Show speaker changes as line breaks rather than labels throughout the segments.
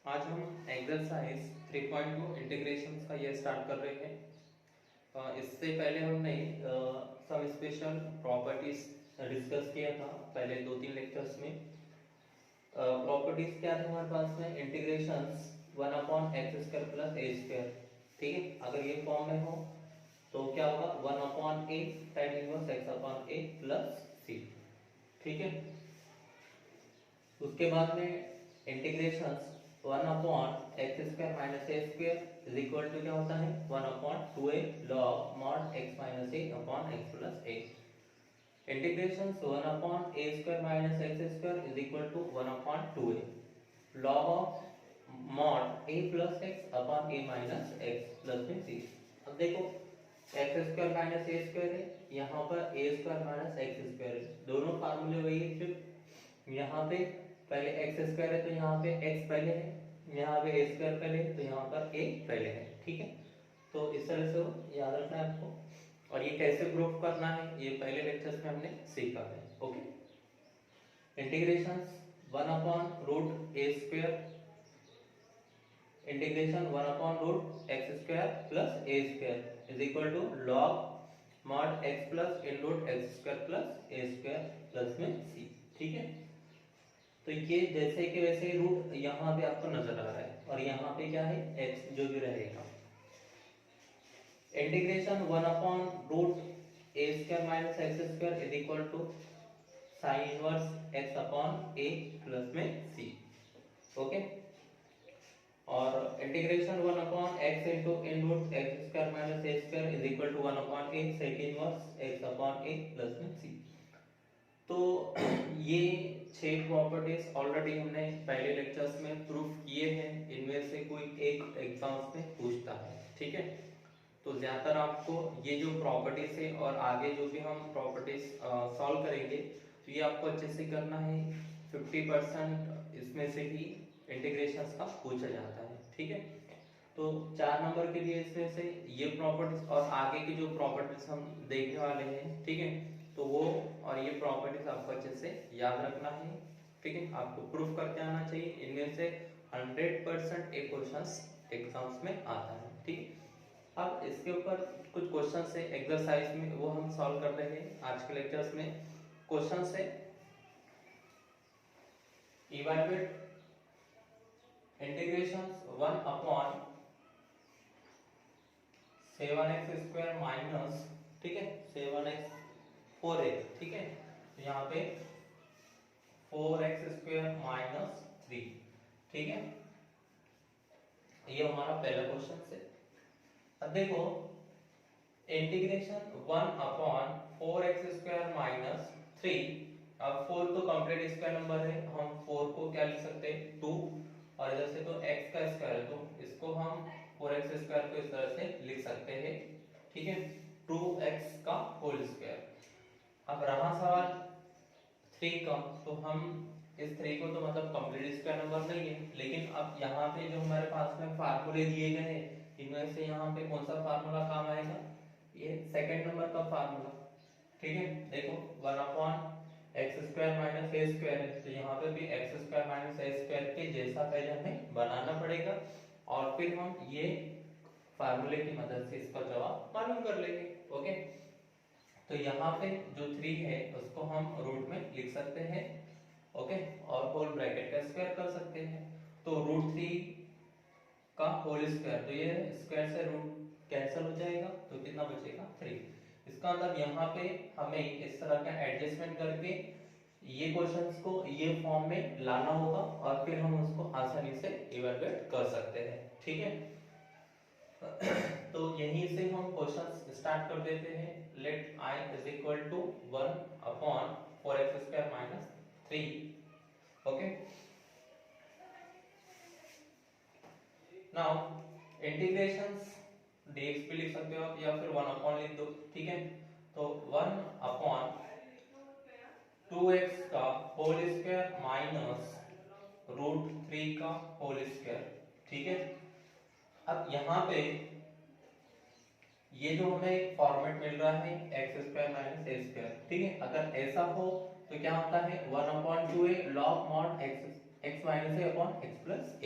आज हम exercise 3.2 integrations का ये स्टार्ट कर रहे हैं। इससे पहले हमने सम स्पेशल प्रॉपर्टीज डिस्कस किया था पहले 2-3 लेक्चर्स में। प्रॉपर्टीज क्या थे हमारे पास में? Integrations 1/x² plus a square. ठीक है, अगर ये फॉर्म में हो तो क्या होगा? 1/a tan inverse x/a plus c। ठीक है, उसके बाद में integrations 1/x² minus a square is equal to क्या होता है? 1/2a log mod x minus a upon x plus a। Integrations 1/a² minus x square is equal to 1/2a log of mod a plus x upon a minus x plus में c। अब देखो x² minus a square है, यहाँ पर a² minus x square है, दोनों फार्मूले वही है। सिर्फ यहाँ पे पहले एक्स स्क्वायर है तो यहाँ पे एक्स पहले है, यहाँ पे ए स्क्वायर पहले है तो यहाँ पर ए पहले है। ठीक है, तो इस तरह से याद रखना है आपको। और ये कैसे प्रूफ करना है ये पहले लेक्चर्स में हमने सीखा है। Okay, integrations 1/√a square integration 1/√x² plus a square is equal to log mod x plus x² plus a square plus में c। ठीक है, तो ये जैसे कि वैसे रूट यहाँ पे आपको नजर आ रहा है और यहाँ पे क्या है? x जो भी रहेगा। Integration 1/√a² minus x² is equal to sine inverse x upon a plus में c। ओके, और integration 1/x into x² minus a² is equal to 1/a sec inverse x upon a plus में c। तो ये 6 properties already हमने पहले lectures में proof किए हैं, इनमें से कोई एक एग्जाम्स में पूछता है। ठीक है, तो ज्यादातर आपको ये जो प्रॉपर्टीज है और आगे जो भी हम प्रॉपर्टीज सॉल्व करेंगे तो ये आपको अच्छे से करना है। 50% इसमें से ही इंटीग्रेशंस का पूछा जाता है। ठीक है, तो 4 नंबर के लिए इसमें से ये प्रॉपर्टीज और आगे की जो प्रॉपर्टीज हम देखने वाले हैं, ठीक है, तो वो और ये प्रॉपर्टीज आपको अच्छे से याद रखना है। ठीक है, आपको प्रूफ करके आना चाहिए। इनमें से 100% एक क्वेश्चंस एग्जाम्स में आता है। ठीक, अब इसके ऊपर कुछ क्वेश्चंस है एक्सरसाइज में, वो हम सॉल्व कर रहे हैं आज के लेक्चर्स में। क्वेश्चंस है इवैल्यूएट इंटीग्रेशंस 1/7x² माइनस, ठीक है, 7x 4a। ठीक है, तो यहाँ पे 4x² माइनस 3। ठीक है, ये हमारा पहला क्वेश्चन है। अब देखो इंटीग्रेशन 1/4x² माइनस 3। अब 4 तो कंप्लीट स्क्वायर नंबर है, हम 4 को क्या लिख सकते हैं? 2, और इधर से तो x का स्क्वायर है तो इसको हम 4x² को इस तरह से लिख सकते हैं। ठीक है, 2x का होल स्क्वायर। अब रहा सवाल 3 का, तो हम इस 3 को तो मतलब कंप्लीट स्क्वायर नंबर नहीं है, लेकिन अब यहाँ पे जो हमारे पास में फार्मूले दिए गए हैं इनमें से यहाँ पे कौन सा फार्मूला काम आएगा? ये सेकंड नंबर का फार्मूला। ठीक है, देखो 1/x² माइनस a स्क्वायर है तो यहाँ पे भी x² माइनस a स्क्वायर के जैसा पहले हमें बनाना पड़ेगा और फिर हम ये फार्मूले की मदद से इसका जवाब मालूम कर लेंगे। ओके, तो यहाँ पे जो 3 है उसको हम रूट में लिख सकते हैं। ओके, और होल ब्रैकेट का स्क्वायर कर सकते हैं, तो √3 का होल स्क्वायर, तो ये स्क्वायर से रूट कैंसिल हो जाएगा तो कितना बचेगा? 3। इसका मतलब यहाँ पे हमें इस तरह का एडजस्टमेंट करके ये क्वेश्चंस को ये फॉर्म में लाना होगा और फिर हम उसको आसानी से इवैल्यूएट कर सकते हैं। ठीक है, तो यहीं से हम क्वेश्चन स्टार्ट कर देते हैं। Let I is equal to 1/4x² minus 3। Okay, now integrations dx भी लिख सकते हो आप या फिर 1 लिख दो। ठीक है, तो 1/2x का होल स्क्वायर माइनस √3 का होल स्क्वायर। ठीक है, अब यहाँ पे ये जो हमें फॉर्मेट मिल रहा है x² माइनस a स्क्वायर। ठीक है, अगर ऐसा हो तो क्या होता है? 1/2a log mod x minus a upon x plus a।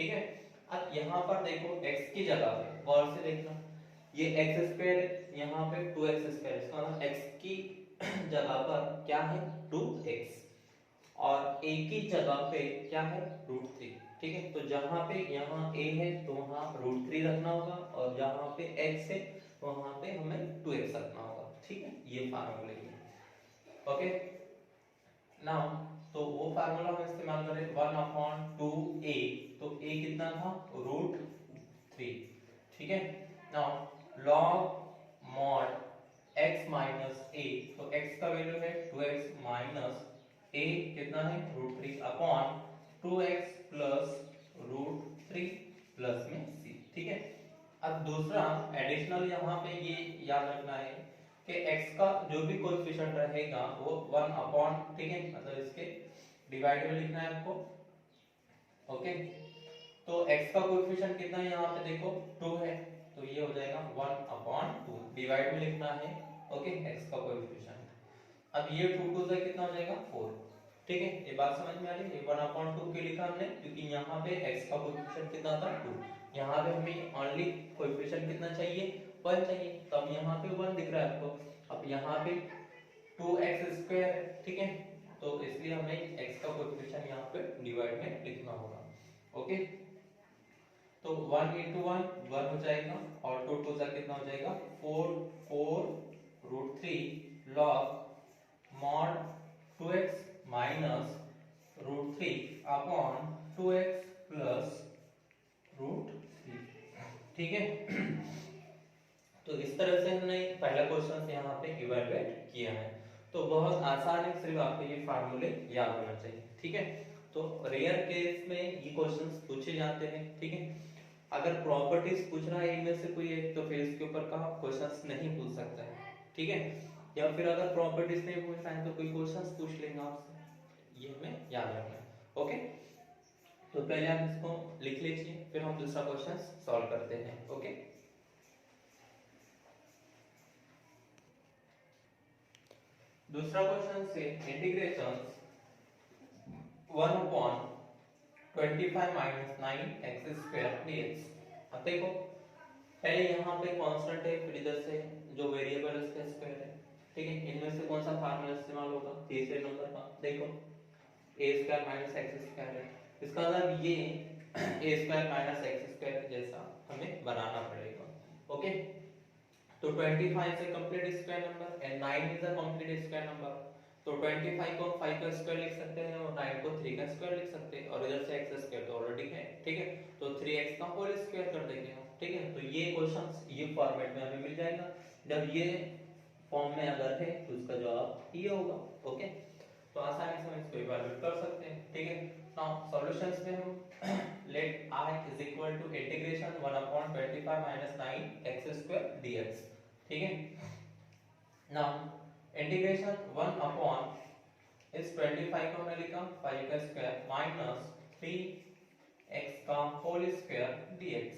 ठीक है। अब यहाँ पर देखो x की जगह पे गौर से देखना, ये x स्क्वायर है, यहाँ पे 2x स्क्वायर, इसका मतलब x की जगह पर क्या है 2x, और a की जगह पे क्या है √3। ठीक है, तो जहां पे यहाँ a है तो वहां √3 रखना होगा, और जहां पे x है वहां पे हमें 2x रखना होगा। ठीक है, ये फार्मूला है। ओके, नाउ तो वो फार्मूला हम इस्तेमाल करें 1/2a, तो a कितना था √3। ठीक है, now log mod x minus a, तो x का वैल्यू है 2x माइनस a कितना है √3 अपॉन 2x प्लस √3 प्लस में c। ठीक है, अब दूसरा एडिशनल यहाँ पे ये याद रखना है कि x का जो भी कोएफिशिएंट रहेगा वो 1 अपॉन, ठीक है, मतलब इसके डिवाइड में लिखना है आपको। ओके, तो x का कोएफिशिएंट कितना है यहाँ पे देखो 2 है, तो ये हो जाएगा 1/2, डिवाइड में लिखना है। ओके, x का कोएफिशिएंट। अब ये 2 2 से कितना हो जाएगा 4। ठीक है, ये बात समझ में आ रही है। 1/2 क्यों लिखा हमने, क्योंकि यहाँ पे x का कोएफिशिएंट कितना था 2, यहाँ पे हमें ओनली कोएफिशिएंट कितना चाहिए 1 चाहिए, तो अब यहाँ पे 1 दिख रहा है आपको। अब यहाँ पे 2x² है, ठीक है, तो इसलिए हमें x का कोएफिशिएंट यहाँ पे डिवाइड में लिखना होगा। ओके, तो 1 into 1 1 हो जाएगा, और 2 2 से कितना हो जाएगा 4 4√3 log mod 2x minus √3 upon 2x plus √3। ठीक है, तो इस तरह से हमने पहला क्वेश्चन यहाँ पे इवैल्यूएट किया है। तो बहुत आसान है, सिर्फ आपको ये फार्मूले याद होना चाहिए। ठीक है, तो रेयर केस में ये क्वेश्चंस पूछे जाते हैं। ठीक है, अगर प्रॉपर्टीज पूछ रहा है इनमें से कोई एक, तो फिर इसके ऊपर का क्वेश्चंस नहीं पूछ सकता है। ठीक है, या फिर अगर प्रॉपर्टीज नहीं पूछ रहा है तो कोई क्वेश्चंस पूछ लेंगे आपसे, ये हमें याद रखना है। ओके, तो पहले आप इसको लिख लीजिए, फिर हम दूसरा क्वेश्चन सॉल्व करते हैं। ओके, दूसरा क्वेश्चन से इंटीग्रेशन 1/25 माइनस 9x² dx। अब देखो पहले यहाँ पे कांस्टेंट है, फिर इधर से जो वेरिएबल है उसका स्क्वायर है। ठीक है, इनमें से कौन सा फार्मूला इस्तेमाल होगा तीसरे नंबर का, देखो a² माइनस x² है, इसका मतलब ये a² माइनस x² जैसा हमें बनाना पड़ेगा। ओके, तो 25 is a complete square number and 9 is a complete square number, तो 25 को 5 का स्क्वायर लिख सकते हैं और 9 को 3 का स्क्वायर लिख सकते हैं, और इधर से x² तो ऑलरेडी है। ठीक है, तो 3x का होल स्क्वायर कर देंगे हम। ठीक है, तो ये क्वेश्चंस ये फॉर्मेट में हमें मिल जाएगा। जब ये फॉर्म में अगर है तो उसका जवाब ये होगा। ओके, तो आसानी से हम इसको इवैल्यूएट कर सकते हैं। ठीक है, नाउ सॉल्यूशंस में हम late I is equal to integration 1/25 minus 9x² dx। ठीक है, नाउ इंटीग्रेशन 1 अपॉन इस 25 को हमने लिखा 5 का स्क्वायर माइनस 3x का होल स्क्वायर dx।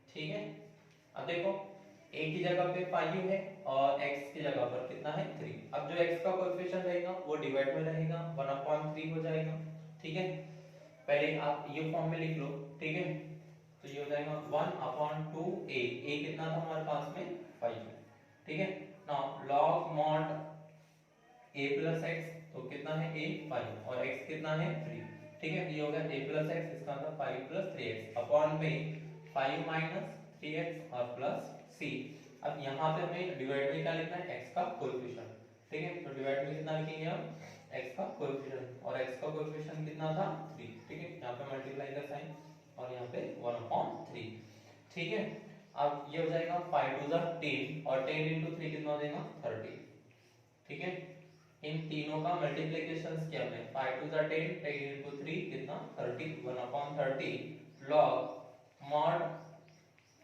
ठीक है, अब देखो a की जगह पे 5 है और x की जगह पर कितना है 3। अब जो x का कोएफिशिएंट रहेगा वो डिवाइड में रहेगा, 1/3 हो जाएगा। ठीक है, पहले आप ये फॉर्म में लिख लो। ठीक है, तो ये हो जाएगा 1/2a, a कितना था हमारे पास में 5 है। ठीक है, now log mod a plus x, तो कितना है a 5 और x कितना है 3। ठीक है, ये हो गया a प्लस x, इसका मतलब 5 प्लस 3x अपॉन में 5 माइनस 3x और प्लस c। अब यहाँ पे हमें डिवाइड में क्या लिखना है x का कोएफिशिएंट। ठीक है, तो डिवाइड में कितना लिखेंगे हम x का कोएफिशिएंट, और x का कोएफिशिएंट कितना था 3। ठीक है, यहाँ पे मल्टीप्लाई का साइन और यहाँ पे 1/3। ठीक है, अब ये हो जाएगा 5 2 10 और 10 into 3 कितना हो जाएगा 30। ठीक है, इन तीनों का मल्टीप्लिकेशंस किया हमने, 5 2 10 10 into 3 कितना 30, 1/30 log mod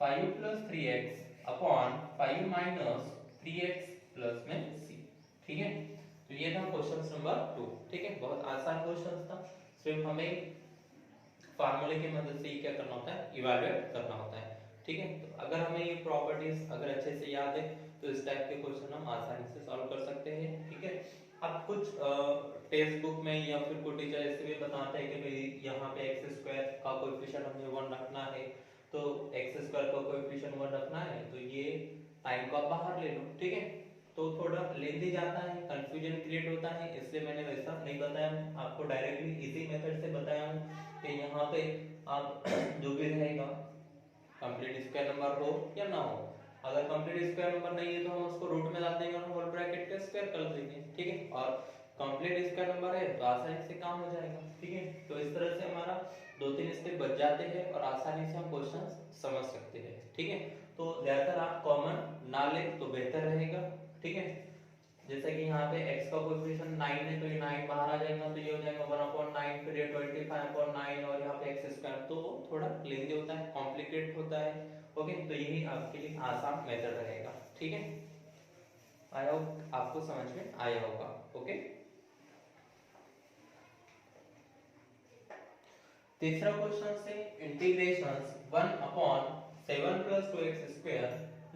5 plus 3x upon 5 minus 3x plus में c। ठीक है, तो ये था क्वेश्चन नंबर 2। ठीक है, बहुत आसान क्वेश्चन था, सिर्फ हमें फार्मूले की मदद से क्या करना होता है इवैल्यूएट करना होता है। ठीक है, तो अगर हमें ये प्रॉपर्टीज अगर अच्छे से याद है तो इस टाइप के क्वेश्चन हम आसानी से सॉल्व कर सकते हैं। ठीक है, अब कुछ कुछ टेक्स्ट बुक में या फिर कोई टीचर ऐसे भी बताते हैं कि भाई यहाँ पे एक्स स्क्वायर का कोएफिशिएंट हमें 1 रखना है, तो एक्स स्क्वायर का कोएफिशिएंट 1 रखना है, तो ये टाइम को आप बाहर ले लो, ठीक है। तो थोड़ा लेंदी जाता है, कंफ्यूजन क्रिएट होता है, इसलिए मैंने वैसा नहीं बताया, आपको डायरेक्टली इजी मेथड से बताया हूँ कि यहाँ पे आप जो भी रहेगा कंप्लीट स्क्वायर नंबर हो या ना हो, अगर कंप्लीट स्क्वायर नंबर नहीं है तो हम उसको रूट में डाल देंगे और होल ब्रैकेट के स्क्वायर कर देंगे, ठीक है। और कंप्लीट स्क्वायर नंबर है तो आसानी से काम हो जाएगा, ठीक है। तो इस तरह से हमारा 2-3 स्टेप बच जाते हैं और आसानी से हम क्वेश्चन समझ सकते हैं, ठीक है। तो ज्यादातर आप कॉमन ना ले तो बेहतर रहेगा, ठीक है। जैसे कि यहाँ पे x का कोएफिशिएंट 9 है तो ये 9 बाहर आ जाएगा, तो ये हो जाएगा 1/9, फिर ये 25/9 और यहाँ पे x स्क्वायर, तो थोड़ा लेंदी होता है, कॉम्प्लिकेट होता है, ओके। तो यही आपके लिए आसान मेथड रहेगा, ठीक है। आई होप आपको समझ में आया होगा, ओके। तीसरा क्वेश्चन से इंटीग्रेशन 1/7 + 2x²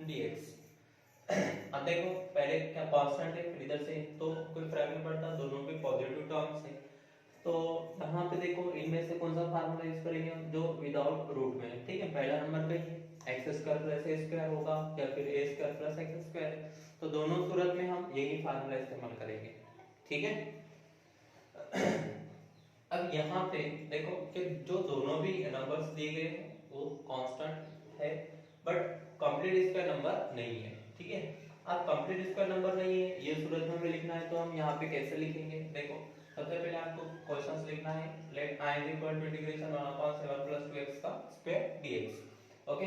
dx। अब देखो पहले क्या कांस्टेंट है, फिर इधर से तो कोई फर्क नहीं पड़ता, दोनों के पॉजिटिव टर्म्स है। तो यहाँ पे देखो इनमें से कौन सा फार्मूला यूज करेंगे जो विदाउट रूट में है, ठीक है। पहला नंबर पे x² + a² होगा या फिर a² + x², तो दोनों सूरत में हम यही फार्मूला इस्तेमाल करेंगे, ठीक है। अब यहाँ पे देखो कि जो दोनों भी नंबर्स दिए गए हैं वो कांस्टेंट है, बट कंप्लीट स्क्वायर नंबर नहीं है, ठीक है। अब कंप्लीट स्क्वायर नंबर नहीं है, ये सूरत में हमें लिखना है, तो हम यहाँ पे कैसे लिखेंगे, देखो सबसे पहले आपको क्वेश्चंस लिखना है, let i = integration 1/7 + 2x² dx, okay.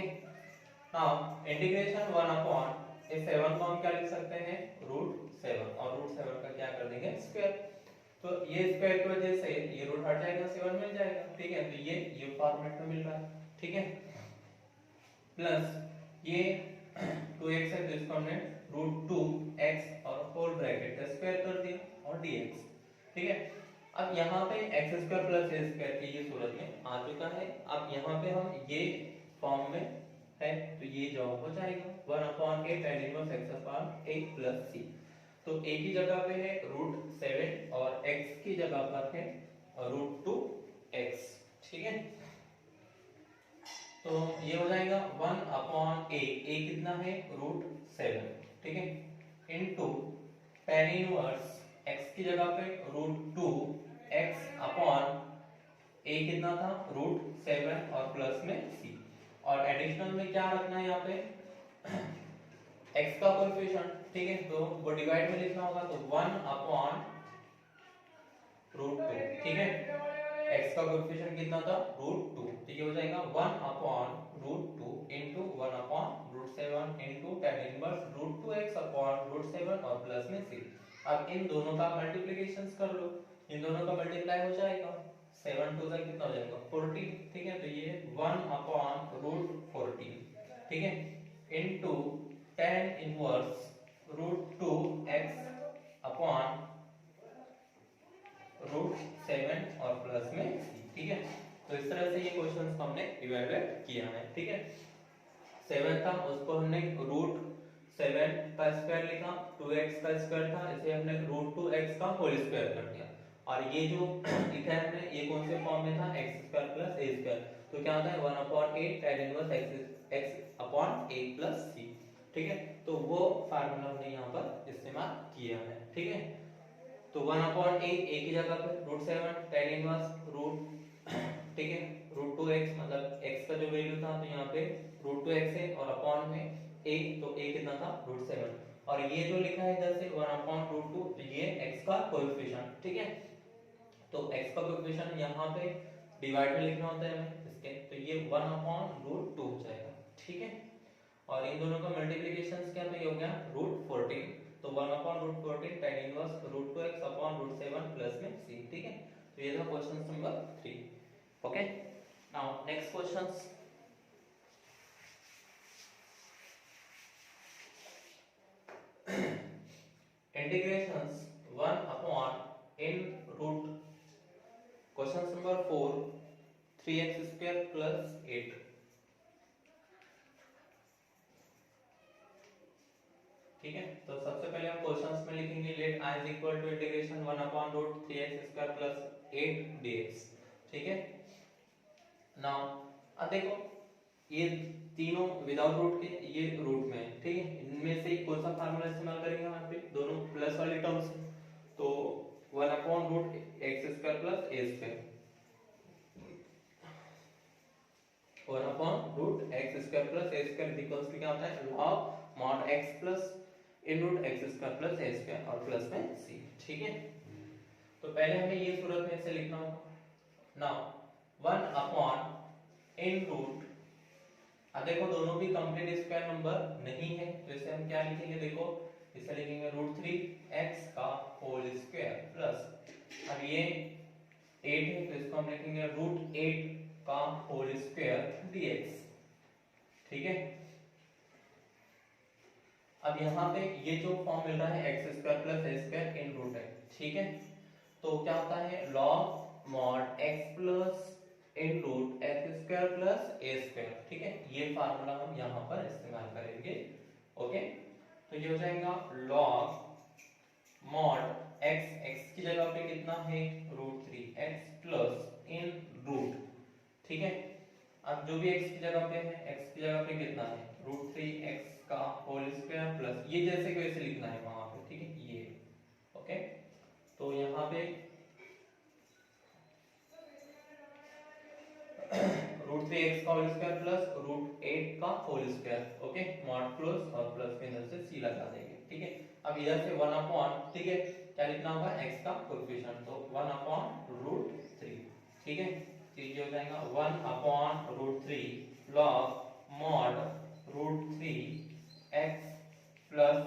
Now integration 1/7 को हम क्या लिख सकते हैं, √7, और √7 का क्या कर देंगे, स्क्वायर। तो ये स्क्वायर की वजह से ये रूट हट जाएगा, 7 मिल जाएगा, ठीक है। तो ये फॉर्मेट में मिल रहा है, ठीक है। प्लस ये 2x है तो इसको हमने √2x और होल ब्रैकेट का स्क्वायर कर दिया और dx, ठीक है। अब यहाँ पे x² + a² की ये सूरत में आ चुका है, अब यहाँ पे हम ये फॉर्म में है तो ये जवाब हो जाएगा 1/8 tan इनवर्स x/a + c। तो a की जगह पे है √7 और x की जगह पर है √2x, ठीक है। तो ये हो जाएगा 1/a, a कितना है √7, ठीक है, इनटू tan इनवर्स x की जगह पे √2x अपॉन a कितना था √7 और प्लस में c, और एडिशनल में क्या रखना है यहाँ पे x का कोएफिशिएंट, ठीक है, तो वो डिवाइड में लिखना होगा, तो 1/√2, ठीक है। x का कोएफिशिएंट कितना था √2, तो ये हो जाएगा 1/√2 into 1/√7 into tan inverse √2x upon √7 और प्लस में c। अब इन दोनों का मल्टीप्लिकेशंस कर लो, इन दोनों का मल्टीप्लाई हो जाएगा, 7 2 से कितना हो जाएगा 14, ठीक है। तो ये 1/√14, ठीक है, into tan inverse √2x upon √7 और प्लस में c, ठीक है। तो इस तरह से ये क्वेश्चंस को हमने इवैल्यूएट किया है, ठीक है। 7 था उसको हमने √7 का स्क्वायर लिखा, 2x का स्क्वायर था इसे हमने √2x का होल स्क्वायर कर दिया, और ये जो लिखा है हमने ये कौन से फॉर्म में था x² + a², तो क्या होता है 1/8 tan inverse x upon a + c, ठीक है। तो वो फार्मूला हमने यहाँ पर इस्तेमाल किया है, ठीक है। तो 1/8 a की जगह पे √7 tan इनवर्स रूट, ठीक है, √2x मतलब x का जो वैल्यू था तो यहाँ पे √2x है और अपॉन में a, तो a कितना था √7, और ये जो लिखा है इधर से 1/√2, तो ये x का कोएफिशिएंट, ठीक है। तो x का कोएफिशिएंट यहाँ पे डिवाइड में लिखना होता है हमें इसके, तो ये 1/√2 हो जाएगा, ठीक है। और इन दोनों का मल्टीप्लिकेशन क्या, तो ये हो गया √14, तो 1/√14 tan inverse √2x upon √7 plus में c, ठीक है। तो ये था question number 3, okay. Now next questions, integrations 1/n root, question number 4 3x² + 8, ठीक है। तो सबसे पहले हम क्वेश्चंस में लिखेंगे let let i is equal to integration 1 upon root 3x square plus 8 dx। ठीक है, नाउ अब देखो ये तीनों विदाउट रूट के, ये रूट में है, ठीक है, इनमें से कौन सा फार्मूला इस्तेमाल करेंगे यहाँ पे, दोनों प्लस वाली टर्म्स, तो 1 upon root x square plus a square, 1 upon root x square plus a square equals to क्या होता है, log mod x plus in root x square plus a square और प्लस में सी। ठीक है, तो पहले हमें ये सूरत में से लिखना होगा। नाउ 1 अपॉन इन रूट, अब देखो दोनों भी कंप्लीट स्क्वायर नंबर नहीं है, तो इसे हम क्या लिखेंगे, देखो इसे लिखेंगे रूट 3x का होल स्क्वायर प्लस, अब ये 8 है तो इसको हम लिखेंगे रूट 8 का होल स्क्वायर dx। ठीक है, अब यहाँ पे ये जो फॉर्म मिल रहा है x square plus a square in root है, ठीक है, तो क्या होता है log mod x plus in root x square plus a square. ठीक है, ये फार्मूला हम यहाँ पर इस्तेमाल करेंगे। ओके, तो ये हो जाएगा लॉग मॉड एक्स, एक्स की जगह पे कितना है रूट 3x प्लस इन रूट, ठीक है, अब जो भी x की जगह पे है, x की जगह पे कितना है रूट 3x का होल स्क्वायर प्लस, ये जैसे वैसे लिखना है वहां पे, ठीक है, ये ओके, तो यहाँ पे रूट 3x का होल स्क्वायर प्लस रूट 8 का whole square, okay, mod close और प्लस के अंदर से सी लगा देंगे। ठीक है, अब इधर से 1 अपॉन, ठीक है, क्या लिखना होगा x का कोएफिशिएंट, तो 1 अपॉन रूट 3। ठीक है, तो ये हो जाएगा 1 upon root 3 log mod root 3x plus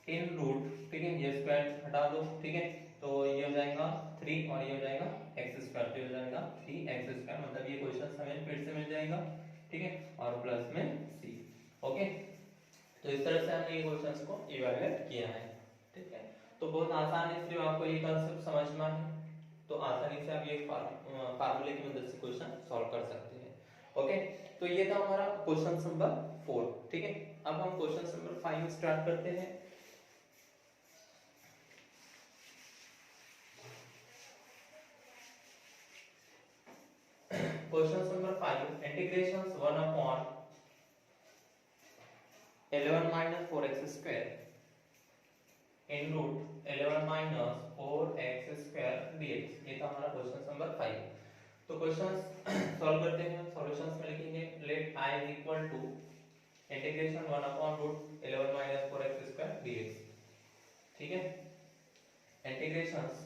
इन रूट, ठीक है, ये स्क्वायर हटा दो, ठीक है, तो ये हो जाएगा 3 और ये हो जाएगा एक्स स्क्वायर, तो हो जाएगा 3x स्क्वायर, मतलब ये क्वेश्चन हमें फिर से मिल जाएगा। ठीक है, और प्लस में c। ओके, तो इस तरह से हमने ये क्वेश्चंस को इवैल्यूएट किया है। ठीक है, तो बहुत आसान है, सिर्फ आपको ये कांसेप्ट समझना है तो आसानी से आप ये फार्मूले की मदद से क्वेश्चन सॉल्व कर सकते हैं। ओके, तो ये था हमारा क्वेश्चन नंबर 4। ठीक है, अब हम क्वेश्चन नंबर 5 स्टार्ट करते हैं। Question number 5, integration 1 upon 11 minus 4x square इन root 11 minus 4x square dx, ये था हमारा क्वेश्चन नंबर 5। तो क्वेश्चन सॉल्व करते हैं, सॉल्यूशंस में लिखेंगे let i is equal to integration 1 upon root 11 minus 4x square dx। ठीक है, इंटीग्रेशंस,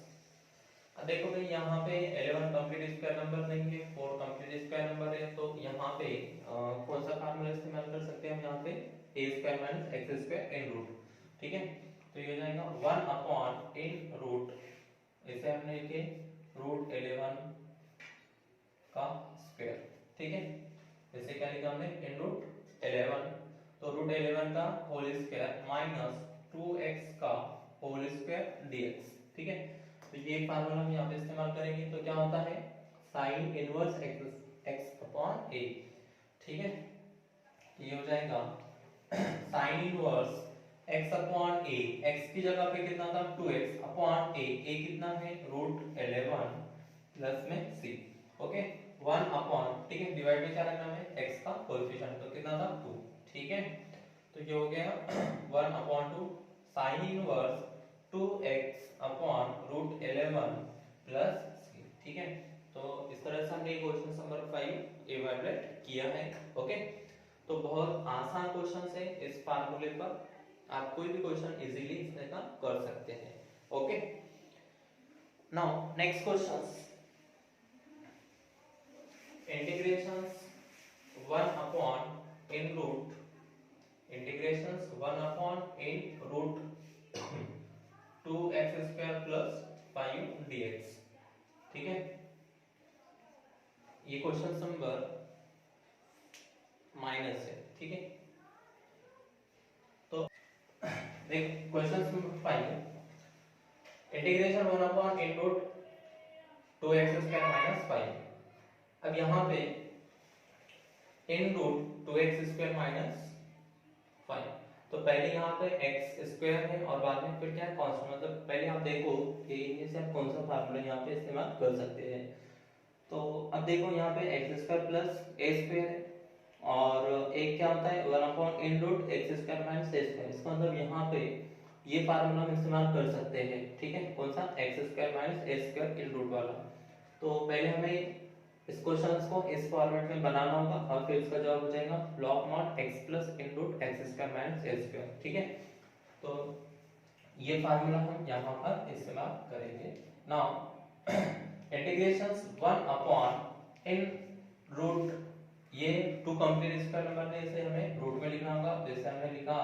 अब देखो भाई यहाँ पे 11 कंप्लीट स्क्वायर नंबर नहीं है, 4 कंप्लीट स्क्वायर नंबर है, तो यहाँ पे कौन सा फार्मूला इस्तेमाल कर सकते हैं हम, यहाँ पे a square minus x square in root. ठीक है, तो ये हो जाएगा 1 अपॉन इन रूट, इसे हमने लिखे रूट 11 का स्क्वायर। ठीक है, इसे क्या लिखा हमने इन रूट 11, तो रूट 11 का होल स्क्वायर माइनस 2x का होल स्क्वायर dx। ठीक है, तो ये फार्मूला हम यहाँ पे इस्तेमाल करेंगे, तो क्या होता है sign inverse x upon a। ठीक है, ये हो जाएगा sign inverse x upon a, x की जगह पे कितना था 2x अपॉन a कितना है रूट 11 प्लस में c। ओके, 1 अपॉन, ठीक है, डिवाइड में क्या रखना है x का कोएफिशिएंट, तो कितना था 2। ठीक है, तो ये हो गया 1 upon 2 sine inverse 2x upon root 11 plus c। ठीक है, तो इस तरह से हमने क्वेश्चन नंबर 5 इवैल्यूएट किया है। ओके, तो बहुत आसान क्वेश्चन है, इस फार्मूले पर आप कोई भी क्वेश्चन इजीली इसमें का कर सकते हैं। Okay, now next question, integrations 1 upon in root, integrations 1 upon in root 2x square plus 5 dx। ठीक है, ये क्वेश्चन नंबर माइनस है। ठीक है, तो देख question number 5, integration 1 upon in root 2x square minus 5। अब यहाँ पे इन रूट 2x स्क्वायर माइनस 5, तो पहले यहाँ पे एक्स स्क्वायर है और बाद में फिर क्या है कांस्टेंट, मतलब पहले आप देखो कि इनमें से आप कौन सा फार्मूला यहाँ पे इस्तेमाल कर सकते हैं। तो अब देखो यहाँ पे x square plus a square है और एक क्या होता है 1 इन रूट एक्स स्क्वायर माइनस ए स्क्वायर। इसका मतलब यहाँ पे ये फार्मूला हम इस्तेमाल कर सकते हैं, ठीक है। कौन सा, एक्स स्क्वायर माइनस ए स्क्वायर इन रूट वाला। तो पहले हमें इस क्वेश्चन को इस फॉर्मेट में बनाना होगा और फिर इसका जवाब हो जाएगा लॉग मॉड एक्स प्लस इन रूट एक्स स्क्वायर माइनस ए स्क्वायर, ठीक है। तो ये फार्मूला हम यहाँ पर इस्तेमाल करेंगे। Now integrations 1 upon in root, ये टू कंप्लीट स्क्वायर नंबर है, इसे हमें रूट में लिखना होगा। जैसे हमने लिखा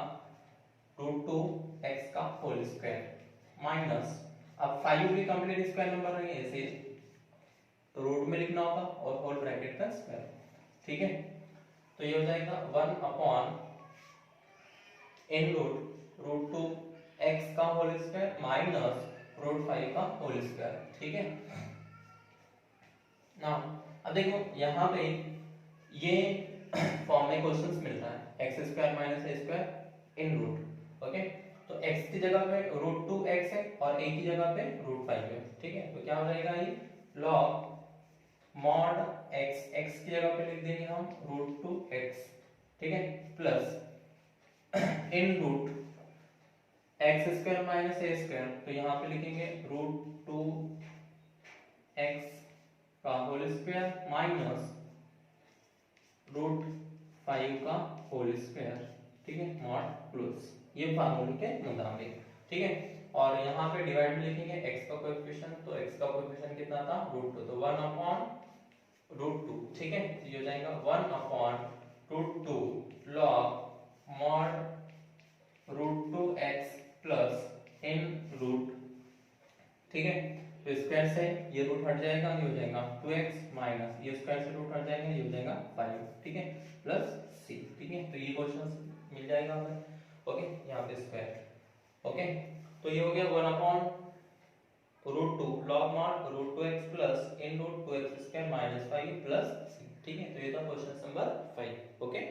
रूट 2 एक्स का होल स्क्वायर माइनस, अब 5 भी कंप्लीट स्क्वायर नंबर नहीं है इसे तो रूट में लिखना होगा और होल ब्रैकेट का स्क्वायर, ठीक है। तो ये हो जाएगा 1 अपॉन इन रूट 2 एक्स का होल स्क्वायर माइनस रूट 5 का होल स्क्वायर, ठीक है। नाउ अब देखो यहाँ पे ये फॉर्म में क्वेश्चंस मिल रहा है एक्स स्क्वायर माइनस ए स्क्वायर इन रूट, ओके। तो x की जगह पे रूट 2 एक्स है और a की जगह पे रूट 5 है, ठीक है। तो क्या हो जाएगा ये लॉग मॉड x, x की जगह पे लिख देंगे हम रूट 2 एक्स, ठीक है, प्लस इन रूट एक्स स्क्वायर माइनस ए स्क्वायर, तो यहाँ पे लिखेंगे रूट 2 एक्स का होल स्क्वायर माइनस रूट 5 का होल स्क्वायर, ठीक है, मॉड प्लस ये फार्मूले के मुताबिक, ठीक है। और यहाँ पे डिवाइड में लिखेंगे x का कोएफिशिएंट, तो x का कोएफिशिएंट कितना था रूट 2, तो 1 अपॉन रूट 2, ठीक है। तो ये हो जाएगा 1 upon root 2 log mod root 2 x plus इन रूट, ठीक है। तो स्क्वायर से ये रूट हट जाएगा, ये हो जाएगा 2x माइनस ये स्क्वायर से रूट हट जाएगा, ये हो जाएगा 5, ठीक है, प्लस c, ठीक है। तो ये क्वेश्चन मिल जाएगा हमें, ओके, यहाँ पे स्क्वायर, ओके। तो ये हो गया 1 upon root 2 log mod root 2 x plus इन root 2 x square minus 5 plus c, ठीक है। तो ये था क्वेश्चन नंबर 5, ओके।